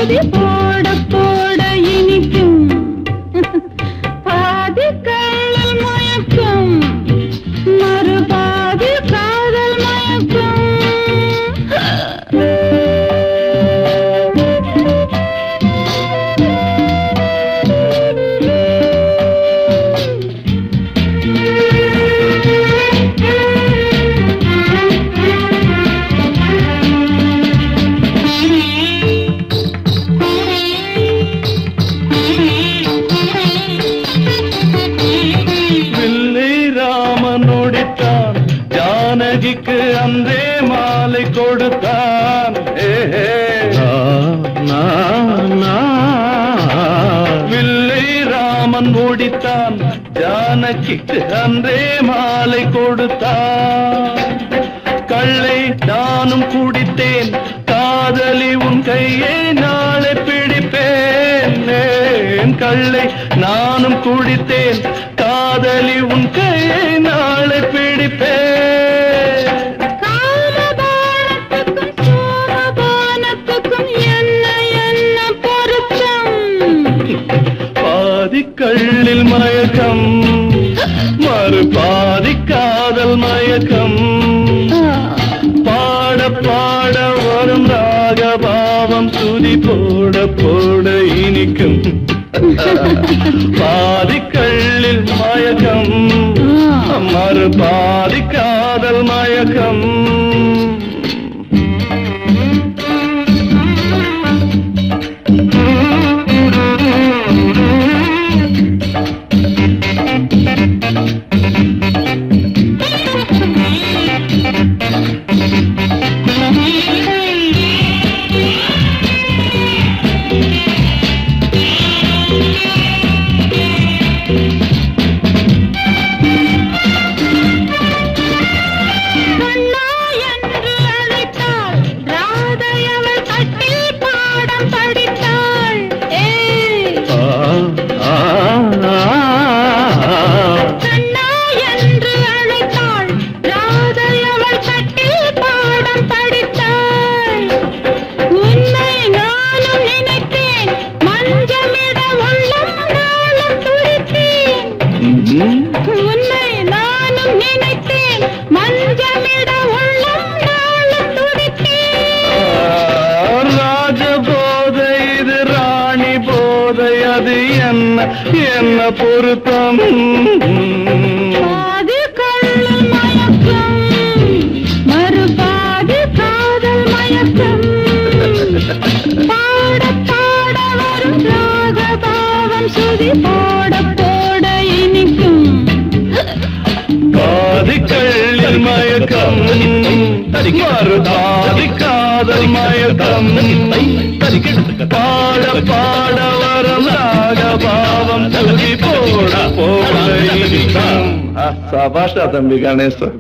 சுதி போட போட இனிக்கும் பாதி கள்ளல் மயக்கம் மறுபாதி காதல் மயக்கம் ஜானகிக்கு அன்றே மாலை கொடுத்தான் வில்லை ராமன் ஓடித்தான் ஜானகிக்கு அன்றே மாலை கொடுத்தான் கள்ளை நானும் குடித்தேன் காதலி உன் கையை நாளை பிடிப்பேன் கள்ளை நானும் குடித்தேன் காதலி உன் கையை நாளை பிடிப்பேன் பாதி கள்ளில் மயக்கம் மறுபாதி காதல் மயக்கம் பாட பாட வரும் ராகபாவம் துதி போட போட இனிக்கும் பாதி கள்ளில் மயக்கம் மறுபாதி காதல் மயக்கம் உன்னை நானும் நினைத்தேன் மஞ்சமிட உள்ளம் நாளும் துடித்தேன் ராஜ போதை இது ராணி போதை அது என்ன என்ன பொருத்தம் பாதி கள்ளல் மயக்கம் மறுபாதி காதல் மயக்கம் பாட பாட வரும் ராகபாவம் சுதி போட போட இனிக்கும் பாதி கள்ளில் மயக்கம் மறுபாதி காதல் மயக்கம் பாட பாட வரும் ராகபாவம் துதி போட போட இனிக்கும். சபாஷா தம்பி கணேசன்.